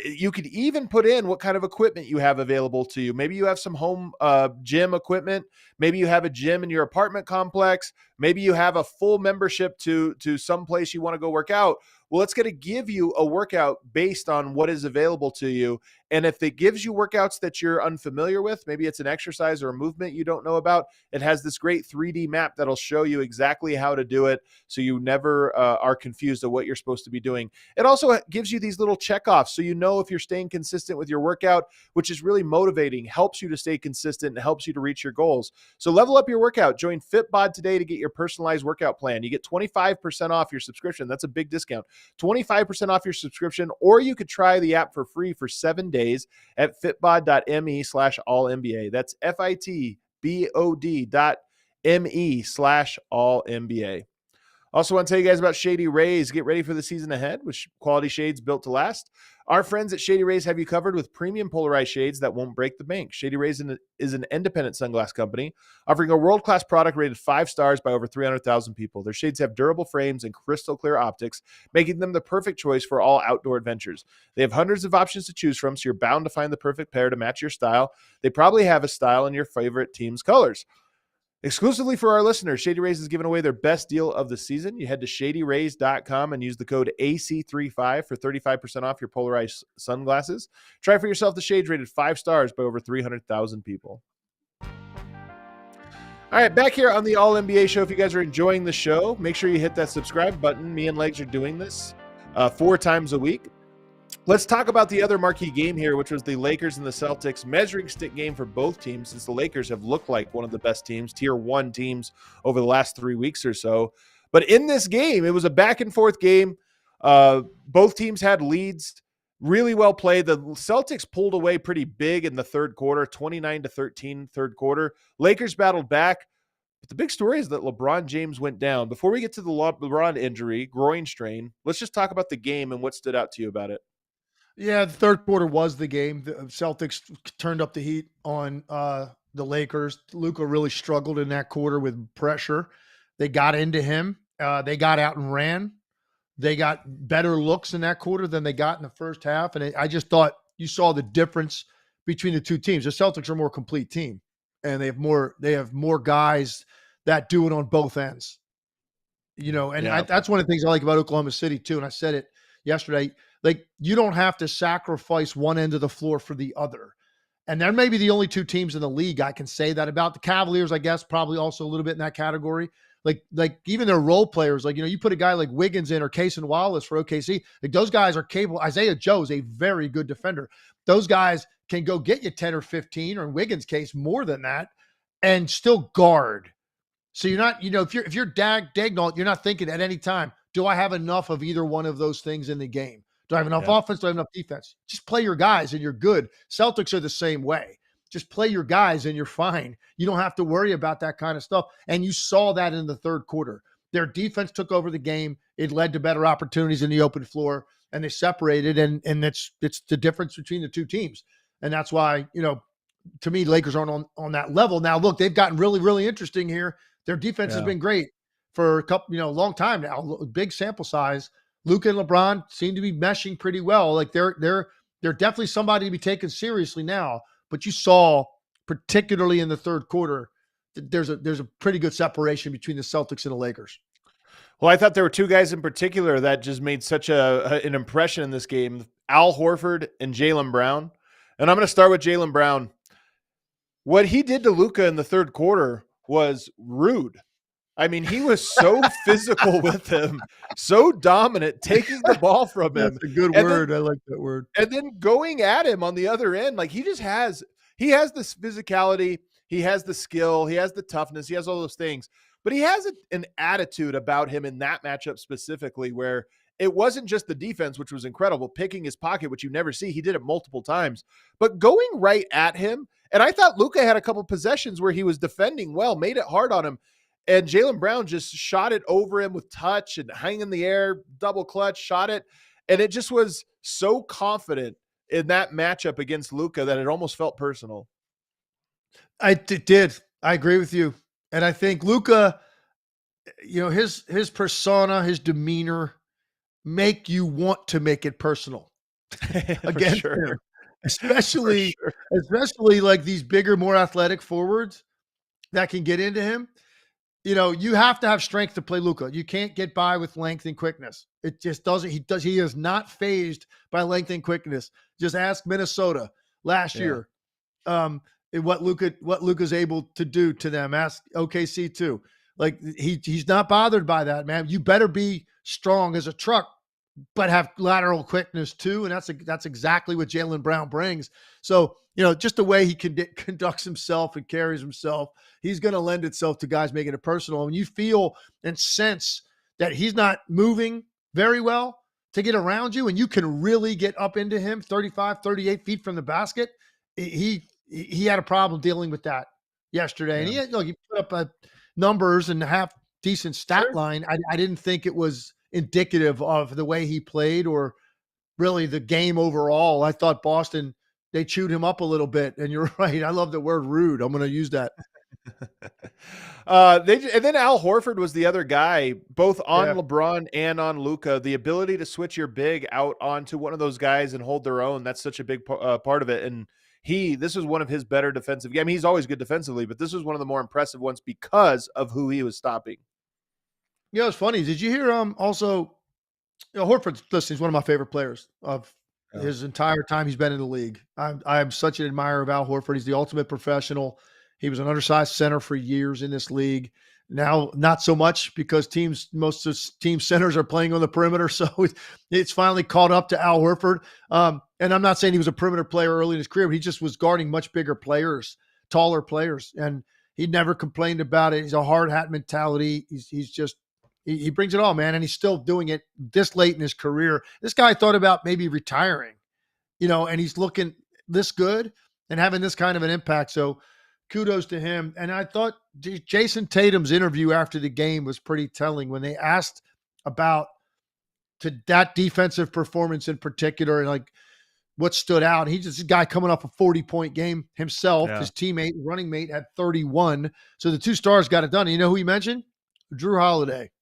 You could even put in what kind of equipment you have available to you. Maybe you have some home gym equipment. Maybe you have a gym in your apartment complex. Maybe you have a full membership to some place you want to go work out. Well, it's going to give you a workout based on what is available to you. And if it gives you workouts that you're unfamiliar with, maybe it's an exercise or a movement you don't know about, it has this great 3D map that'll show you exactly how to do it, so you never are confused of what you're supposed to be doing. It also gives you these little checkoffs so you know if you're staying consistent with your workout, which is really motivating, helps you to stay consistent, and helps you to reach your goals. So level up your workout. Join FitBod today to get your personalized workout plan. You get 25% off your subscription. That's a big discount. 25% off your subscription, or you could try the app for free for 7 days at fitbod.me/allnba. That's fitbod.me/allnba. Also want to tell you guys about Shady Rays. Get ready for the season ahead with quality shades built to last. Our friends at Shady Rays have you covered with premium polarized shades that won't break the bank. Shady Rays is an independent sunglass company offering a world-class product rated 5 stars by over 300,000 people. Their shades have durable frames and crystal clear optics, making them the perfect choice for all outdoor adventures. They have hundreds of options to choose from, so you're bound to find the perfect pair to match your style. They probably have a style in your favorite team's colors. Exclusively for our listeners, Shady Rays is giving away their best deal of the season. You head to shadyrays.com and use the code AC35 for 35% off your polarized sunglasses. Try for yourself the shades rated 5 stars by over 300,000 people. All right, back here on the All NBA show. If you guys are enjoying the show, make sure you hit that subscribe button. Me and Legs are doing this 4 times a week. Let's talk about the other marquee game here, which was the Lakers and the Celtics measuring stick game for both teams, since the Lakers have looked like one of the best teams, tier 1 teams over the last 3 weeks or so. But in this game, it was a back and forth game. Both teams had leads, really well played. The Celtics pulled away pretty big in the third quarter, 29-13 third quarter. Lakers battled back. But the big story is that LeBron James went down. Before we get to the LeBron injury, groin strain, let's just talk about the game and what stood out to you about it. Yeah, the third quarter was the game. The Celtics turned up the heat on the Lakers. Luka really struggled in that quarter with pressure. They got into him. They got out and ran. They got better looks in that quarter than they got in the first half. And I just thought you saw the difference between the two teams. The Celtics are a more complete team, and they have more guys that do it on both ends. You know, and Yeah. that's one of the things I like about Oklahoma City too. And I said it yesterday. Like, you don't have to sacrifice one end of the floor for the other. And they're maybe the only 2 teams in the league I can say that about. The Cavaliers, I guess, probably also a little bit in that category. Like even their role players, like, you know, you put a guy like Wiggins in or Case and Wallace for OKC, like, those guys are capable. Isaiah Joe is a very good defender. Those guys can go get you 10 or 15, or in Wiggins' case, more than that, and still guard. So you're not, you know, if you're Dagnall, you're not thinking at any time, do I have enough of either one of those things in the game? Do I have enough offense? Do I have enough defense? Just play your guys and you're good. Celtics are the same way. Just play your guys and you're fine. You don't have to worry about that kind of stuff. And you saw that in the third quarter. Their defense took over the game. It led to better opportunities in the open floor, and they separated. And it's the difference between the 2 teams. And that's why, you know, to me, Lakers aren't on that level. Now, look, they've gotten really, really interesting here. Their defense has been great for a long time now. Big sample size. Luka and LeBron seem to be meshing pretty well. Like they're definitely somebody to be taken seriously now. But you saw, particularly in the third quarter, that there's a pretty good separation between the Celtics and the Lakers. Well, I thought there were 2 guys in particular that just made such an impression in this game: Al Horford and Jaylen Brown. And I'm going to start with Jaylen Brown. What he did to Luka in the third quarter, was rude. I mean, he was so physical with him, so dominant, taking the ball from him. That's a good word. I like that word. And then going at him on the other end, like he has this physicality, he has the skill, he has the toughness, he has all those things, but he has an attitude about him in that matchup specifically where it wasn't just the defense, which was incredible, picking his pocket, which you never see. He did it multiple times, but going right at him. And I thought Luka had a couple possessions where he was defending well, made it hard on him. And Jaylen Brown just shot it over him with touch and hang in the air, double clutch, shot it. And it just was so confident in that matchup against Luka that it almost felt personal. It did. I agree with you. And I think Luka, his persona, his demeanor make you want to make it personal against him. Especially like these bigger, more athletic forwards that can get into him. You have to have strength to play Luka. You can't get by with length and quickness. It just doesn't. He is not fazed by length and quickness. Just ask Minnesota last year. What Luka's able to do to them. Ask OKC too. Like he's not bothered by that, man. You better be strong as a truck, but have lateral quickness too. And that's exactly what Jaylen Brown brings. So, just the way he conducts himself and carries himself, he's going to lend itself to guys making it personal. And you feel and sense that he's not moving very well to get around you, and you can really get up into him 35, 38 feet from the basket. He had a problem dealing with that yesterday. Yeah. And he put up numbers and half decent stat line. I didn't think it was indicative of the way he played or really the game overall. I thought Boston, they chewed him up a little bit. And you're right. I love the word rude. I'm going to use that. And then Al Horford was the other guy, both on LeBron and on Luka. The ability to switch your big out onto one of those guys and hold their own, that's such a big part of it. And this was one of his better defensive games. I mean, he's always good defensively, but this was one of the more impressive ones because of who he was stopping. It's funny. Did you hear also, Horford, listen, he's one of my favorite players of his entire time he's been in the league. I'm such an admirer of Al Horford. He's the ultimate professional. He was an undersized center for years in this league. Now, not so much because most of team centers are playing on the perimeter. So it's finally caught up to Al Horford. And I'm not saying he was a perimeter player early in his career, but he just was guarding much bigger players, taller players. And he never complained about it. He's a hard hat mentality. He brings it all, man. And he's still doing it this late in his career. This guy thought about maybe retiring, and he's looking this good and having this kind of an impact. So kudos to him. And I thought Jason Tatum's interview after the game was pretty telling when they asked about that defensive performance in particular and like what stood out. He's just a guy coming off a 40-point game himself. Yeah. His teammate, running mate, had 31. So the two stars got it done. And you know who he mentioned? Drew Holiday.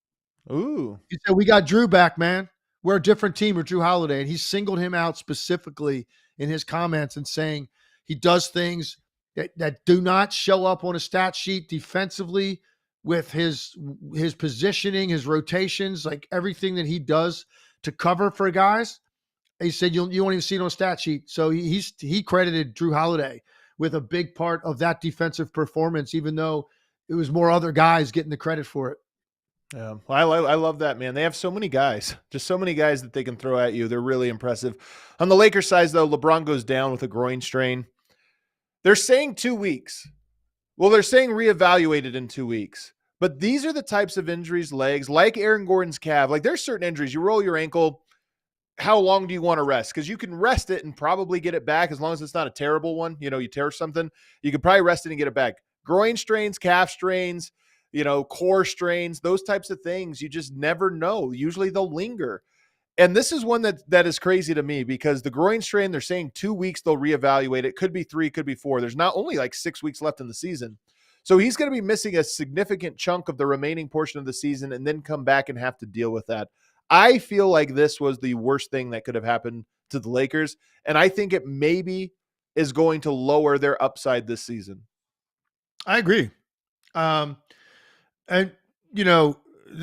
Ooh. He said, "We got Drew back, man. We're a different team with Drew Holiday." And he singled him out specifically in his comments and saying he does things that do not show up on a stat sheet defensively with his positioning, his rotations, like everything that he does to cover for guys. He said, you won't even see it on a stat sheet. So he credited Drew Holiday with a big part of that defensive performance, even though it was more other guys getting the credit for it. Yeah, well, I love that, man. They have so many guys, just so many guys that they can throw at you. They're really impressive. On the Lakers side, though, LeBron goes down with a groin strain. They're saying 2 weeks. Well, they're saying reevaluated in 2 weeks. But these are the types of injuries, legs, like Aaron Gordon's calf. Like there's certain injuries. You roll your ankle. How long do you want to rest? Because you can rest it and probably get it back as long as it's not a terrible one. You tear something. You could probably rest it and get it back. Groin strains, calf strains, core strains, those types of things, you just never know. Usually they'll linger. And this is one that is crazy to me because the groin strain, they're saying 2 weeks they'll reevaluate. It could be 3, could be 4. There's not only like 6 weeks left in the season. So he's going to be missing a significant chunk of the remaining portion of the season and then come back and have to deal with that. I feel like this was the worst thing that could have happened to the Lakers. And I think it maybe is going to lower their upside this season. I agree. And the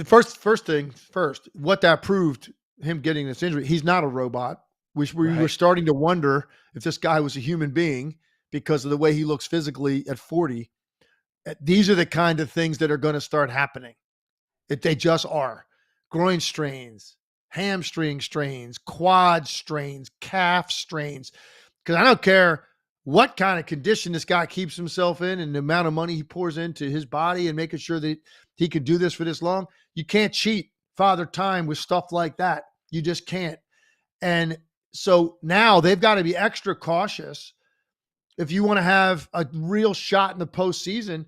first thing first, what that proved him getting this injury, he's not a robot. We were starting to wonder if this guy was a human being because of the way he looks physically at 40. These are the kind of things that are going to start happening. They just are. Groin strains, hamstring strains, quad strains, calf strains. Because I don't care what kind of condition this guy keeps himself in and the amount of money he pours into his body and making sure that he can do this for this long. You can't cheat Father Time with stuff like that. You just can't. And so now they've got to be extra cautious. If you want to have a real shot in the postseason,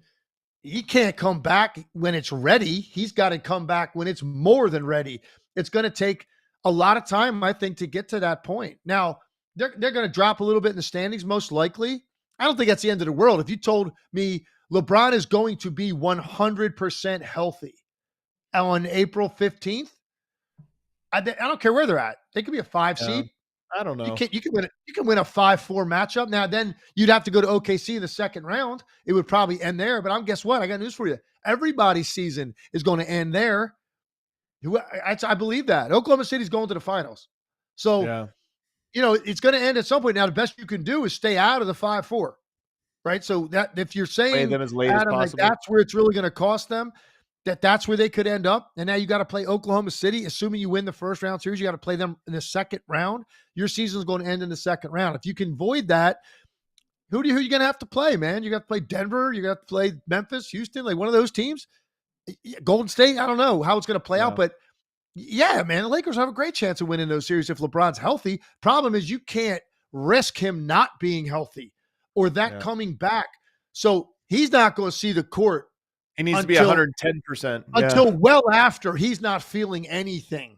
he can't come back when it's ready. He's got to come back when it's more than ready. It's going to take a lot of time, I think, to get to that point. Now, they're going to drop a little bit in the standings, most likely. I don't think that's the end of the world. If you told me LeBron is going to be 100% healthy on April 15th, I don't care where they're at. They could be a 5 seed. I don't know. You can win a 5-4 matchup. Now, then you'd have to go to OKC in the second round. It would probably end there. But guess what? I got news for you. Everybody's season is going to end there. I believe that. Oklahoma City's going to the finals. So, it's going to end at some point. Now, the best you can do is stay out of the 5-4, right? So that if you're saying, them as late Adam, as possible. that's where it's really going to cost them, that's where they could end up. And now you got to play Oklahoma City. Assuming you win the first round series, you got to play them in the second round. Your season's going to end in the second round. If you can avoid that, who are you going to have to play, man? You got to play Denver. You got to play Memphis, Houston, like one of those teams. Golden State, I don't know how it's going to play out, but yeah, man, the Lakers have a great chance of winning those series if LeBron's healthy. Problem is you can't risk him not being healthy or that coming back. So he's not going to see the court. He needs to be 110% until well after he's not feeling anything.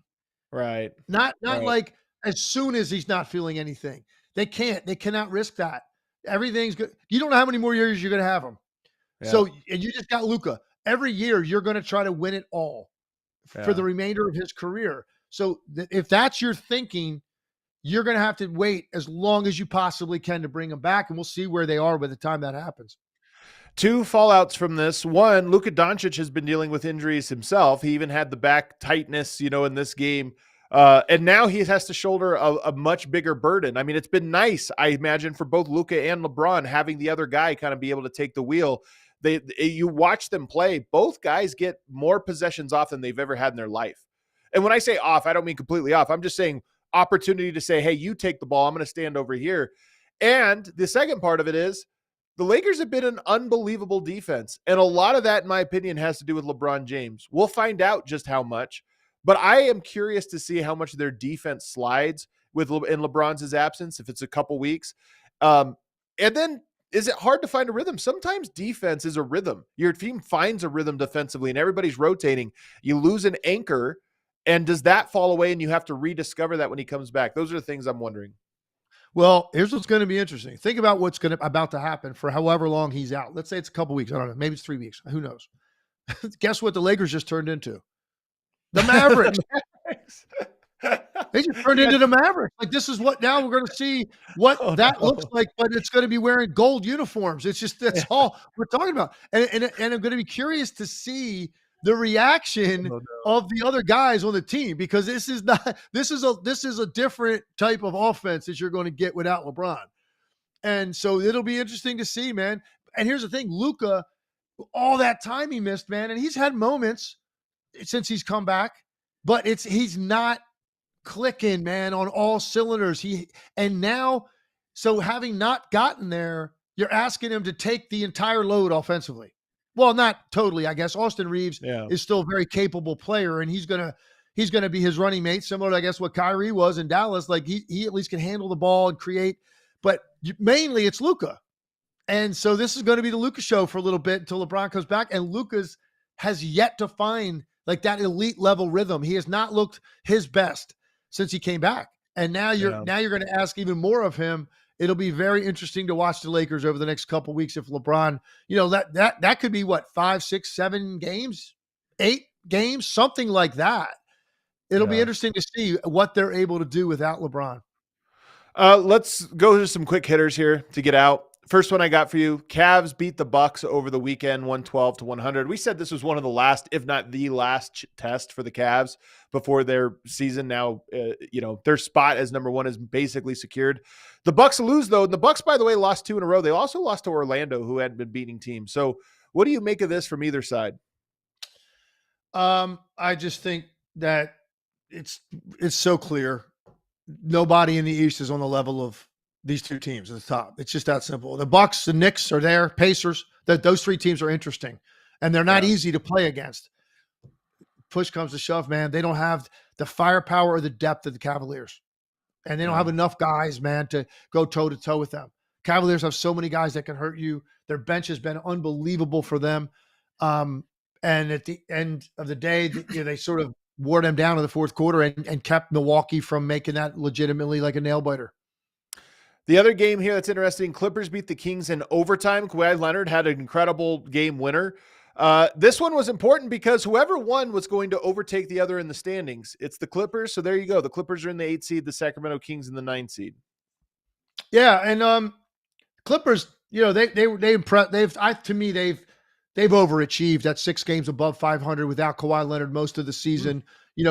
Right. Not like as soon as he's not feeling anything. They cannot risk that. Everything's good. You don't know how many more years you're going to have him. Yeah. So, and you just got Luka. Every year you're going to try to win it all for the remainder of his career. So if that's your thinking, you're going to have to wait as long as you possibly can to bring him back. And we'll see where they are by the time that happens. Two fallouts from this. One, Luka Doncic has been dealing with injuries himself. He even had the back tightness, in this game. And now he has to shoulder a much bigger burden. I mean, it's been nice, I imagine, for both Luka and LeBron, having the other guy kind of be able to take the wheel. You watch them play, both guys get more possessions off than they've ever had in their life. And when I say off, I don't mean completely off. I'm just saying opportunity to say, hey, you take the ball. I'm going to stand over here. And the second part of it is, the Lakers have been an unbelievable defense. And a lot of that, in my opinion, has to do with LeBron James. We'll find out just how much. But I am curious to see how much their defense slides in LeBron's absence, if it's a couple weeks. And then, is it hard to find a rhythm? Sometimes defense is a rhythm. Your team finds a rhythm defensively and everybody's rotating. You lose an anchor. And does that fall away and you have to rediscover that when he comes back? Those are the things I'm wondering. Well, here's what's going to be interesting. Think about what's about to happen for however long he's out. Let's say it's a couple weeks. I don't know. Maybe it's 3 weeks. Who knows? Guess what the Lakers just turned into? The Mavericks. They just turned into the Mavericks. Like, this is what now we're going to see what looks like, but it's going to be wearing gold uniforms. It's just, that's all we're talking about. And I'm going to be curious to see the reaction of the other guys on the team, because this is a different type of offense that you're going to get without LeBron. And so it'll be interesting to see, man. And here's the thing, Luka, all that time he missed, man, and he's had moments since he's come back, but he's not clicking, man, on all cylinders. So having not gotten there, you're asking him to take the entire load offensively. Well, not totally, I guess. Austin Reeves is still a very capable player, and he's gonna be his running mate, similar to, I guess, what Kyrie was in Dallas. Like, he at least can handle the ball and create, but mainly it's Luka. And so this is going to be the Luka show for a little bit until LeBron comes back, and Luka's has yet to find like that elite level rhythm. He has not looked his best since he came back, and now you're going to ask even more of him. It'll be very interesting to watch the Lakers over the next couple of weeks if LeBron, that could be what, 5, 6, 7 games, 8 games, something like that. It'll be interesting to see what they're able to do without LeBron. Let's go to some quick hitters here to get out. First one I got for you. Cavs beat the Bucks over the weekend, 112-100. We said this was one of the last, if not the last test for the Cavs before their season. Now, their spot as number one is basically secured. The Bucks lose, though. And the Bucks, by the way, lost 2 in a row. They also lost to Orlando, who hadn't been beating teams. So What do you make of this from either side? I just think that it's so clear. Nobody in the East is on the level of these two teams at the top. It's just that simple. The Bucks, the Knicks are there, Pacers. Those three teams are interesting, and they're not easy to play against. Push comes to shove, man. They don't have the firepower or the depth of the Cavaliers, and they don't have enough guys, man, to go toe-to-toe with them. Cavaliers have so many guys that can hurt you. Their bench has been unbelievable for them. And at the end of the day, they sort of wore them down in the fourth quarter and kept Milwaukee from making that legitimately like a nail biter. The other game here that's interesting, Clippers beat the Kings in overtime. Kawhi Leonard had an incredible game winner. This one was important because whoever won was going to overtake the other in the standings. It's the Clippers, so there you go. The Clippers are in the 8 seed, the Sacramento Kings in the 9 seed. Yeah, and Clippers, they impressed. They've overachieved at 6 games above 500 without Kawhi Leonard most of the season.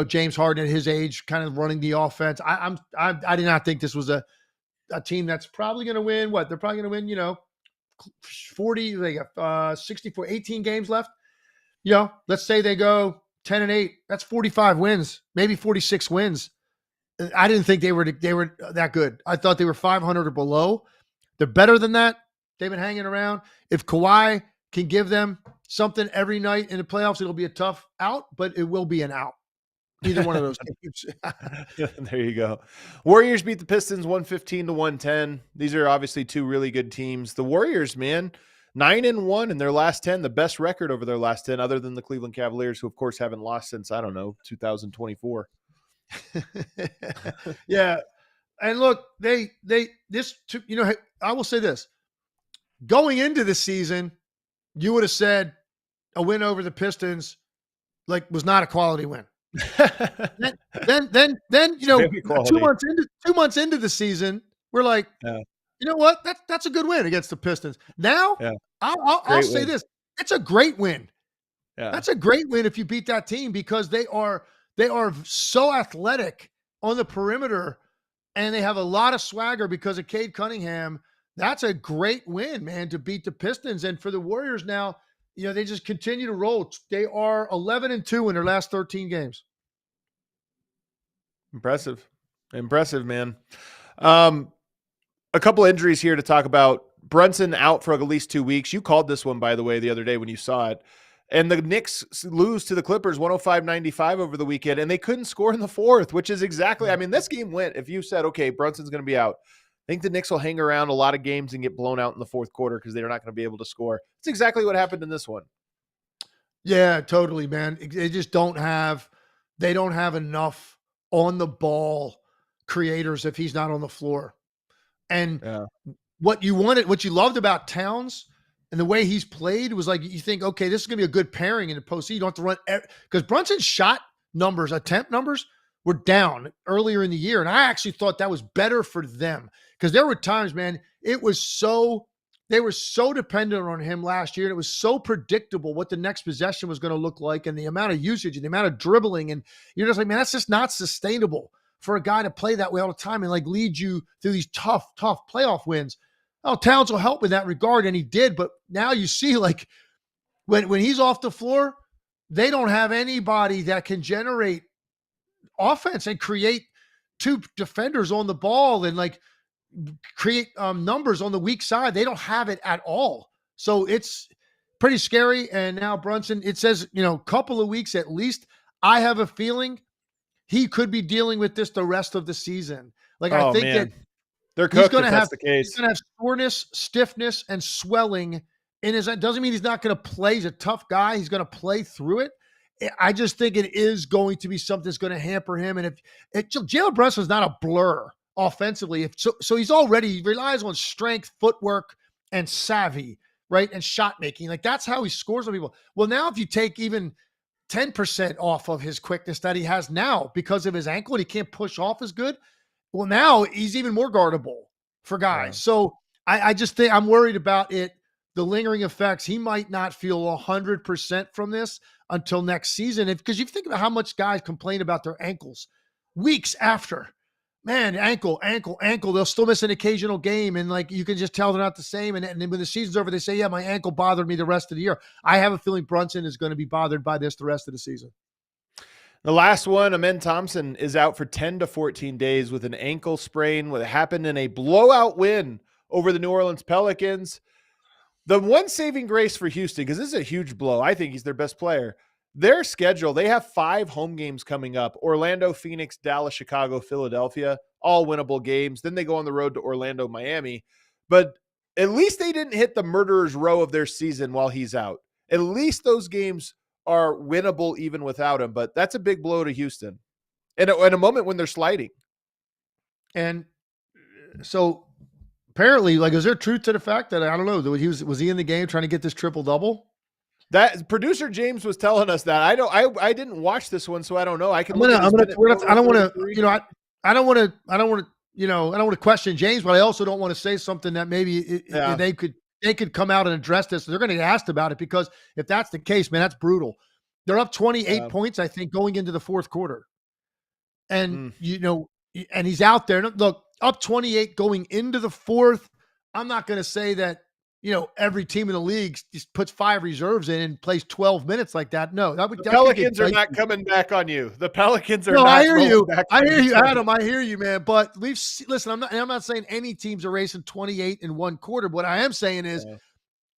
James Harden at his age, kind of running the offense. I did not think this was a team that's probably going to win. What they're probably going to win, 40. They got 64, 18 games left. Let's say they go 10-8. That's 45 wins, maybe 46 wins. I didn't think they were that good. I thought they were 500 or below. They're better than that. They've been hanging around. If Kawhi can give them something every night in the playoffs, it'll be a tough out, but it will be an out. Either one of those teams. There you go. Warriors beat the Pistons 115-110. These are obviously two really good teams. The Warriors, man, 9-1 in their last 10, the best record over their last 10, other than the Cleveland Cavaliers, who of course haven't lost since, 2024. Yeah. And look, I will say this. Going into the season, you would have said a win over the Pistons was not a quality win. then 2 months into the season, we're like, you know what? That's a good win against the Pistons. Now, I'll say this. It's a great win. Yeah. That's a great win if you beat that team because they are so athletic on the perimeter and they have a lot of swagger because of Cade Cunningham. That's a great win, man, to beat the Pistons. And for the Warriors now, they just continue to roll. They are 11-2 in their last 13 games. Impressive, man. A couple injuries here to talk about. Brunson out for at least 2 weeks. You called this one, by the way, the other day when you saw it. And the Knicks lose to the Clippers 105-95 over the weekend, and they couldn't score in the fourth, which is exactly, this game went, if you said, okay, Brunson's going to be out, I think the Knicks will hang around a lot of games and get blown out in the fourth quarter because they're not going to be able to score. It's exactly what happened in this one. Yeah, totally, man. They just don't have enough on the ball creators if he's not on the floor. And what you loved about Towns and the way he's played was you think, okay, this is going to be a good pairing in the postseason. You don't have to run because Brunson's shot numbers, attempt numbers were down earlier in the year. And I actually thought that was better for them because there were times, man, they were so dependent on him last year. And it was so predictable what the next possession was going to look like and the amount of usage and the amount of dribbling. And you're just like, man, that's just not sustainable for a guy to play that way all the time and lead you through these tough playoff wins. Oh, Towns will help in that regard, and he did. But now you see, when he's off the floor, they don't have anybody that can generate offense and create two defenders on the ball and create numbers on the weak side. They don't have it at all. So it's pretty scary. And now Brunson, it says, couple of weeks at least. I have a feeling he could be dealing with this the rest of the season. I think that they're cooked if that's the case. He's going to have soreness, stiffness, and swelling in his. It doesn't mean he's not going to play. He's a tough guy. He's going to play through it. I just think it is going to be something that's going to hamper him. And if Jalen Brunson is not a blur offensively, so he relies on strength, footwork, and savvy, right, and shot making. That's how he scores on people. Well, now if you take even 10% off of his quickness that he has now because of his ankle and he can't push off as good, well, now he's even more guardable for guys. Yeah. So I just think I'm worried about it, the lingering effects. He might not feel 100% from this until next season. Because you think about how much guys complain about their ankles weeks after. man, ankle. They'll still miss an occasional game, and like you can just tell they're not the same. And then when the season's over, they say, "Yeah, my ankle bothered me the rest of the year." I have a feeling Brunson is going to be bothered by this the rest of the season. The last one, Amen Thompson, is out for 10 to 14 days with an ankle sprain. What happened in a blowout win over the New Orleans Pelicans. The one saving grace for Houston, because this is a huge blow. I think he's their best player. Their schedule, they have 5 home games coming up. Orlando, Phoenix, Dallas, Chicago, Philadelphia, all winnable games. Then they go on the road to Orlando, Miami. But at least they didn't hit the murderer's row of their season while he's out. At least those games are winnable even without him. But that's a big blow to Houston. In a moment when they're sliding. And so apparently, like, is there truth to the fact that, I don't know, was he in the game trying to get this triple-double? That producer James was telling us that. I didn't watch this one, so I don't know. I don't want to question James, but I also don't want to say something that maybe they could come out and address this. They're going to get asked about it, because if that's the case, man, that's brutal. They're up 28 points, I think, going into the fourth quarter. And, and he's out there. Look, up 28 going into the fourth. I'm not going to say that, every team in the league just puts 5 reserves in and plays 12 minutes like that. No, the Pelicans are not coming back on you. The Pelicans are. No, I hear you. I hear you, Adam. I hear you, man. But listen. I'm not saying any teams are racing 28 in one quarter. What I am saying is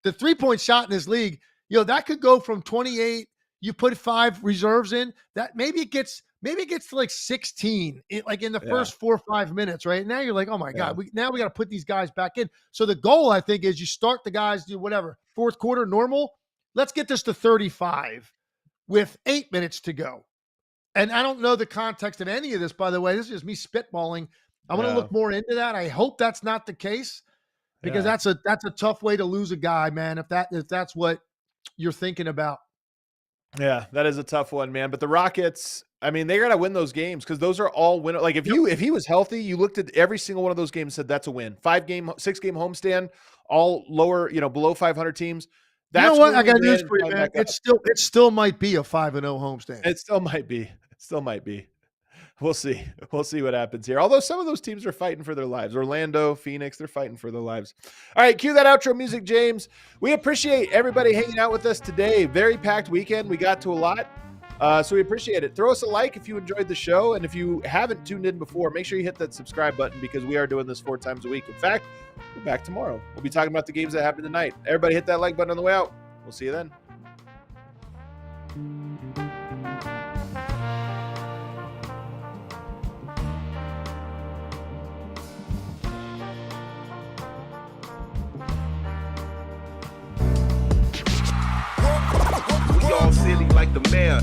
the 3-point shot in this league. That could go from 28. You put 5 reserves in. That maybe it gets to like 16, like in the first 4 or 5 minutes, right? Now you're like, oh my God, we got to put these guys back in. So the goal, I think, is you start the guys, do whatever, fourth quarter normal. Let's get this to 35 with 8 minutes to go. And I don't know the context of any of this, by the way. This is just me spitballing. I'm going to look more into that. I hope that's not the case, because that's a tough way to lose a guy, man. If that's what you're thinking about. Yeah, that is a tough one, man. But the Rockets, I mean, they got to win those games, because those are all win. Like if he was healthy, you looked at every single one of those games and said that's a win. 6-game homestand, all lower, below 500 teams. That's, you know what? I got news for you, man. It still might be a 5-0 homestand. It still might be. We'll see. We'll see what happens here. Although some of those teams are fighting for their lives. Orlando, Phoenix, they're fighting for their lives. All right, cue that outro music, James. We appreciate everybody hanging out with us today. Very packed weekend. We got to a lot. So we appreciate it. Throw us a like if you enjoyed the show. And if you haven't tuned in before, make sure you hit that subscribe button, because we are doing this 4 times a week. In fact, we're back tomorrow. We'll be talking about the games that happened tonight. Everybody hit that like button on the way out. We'll see you then. We all silly like the mayor.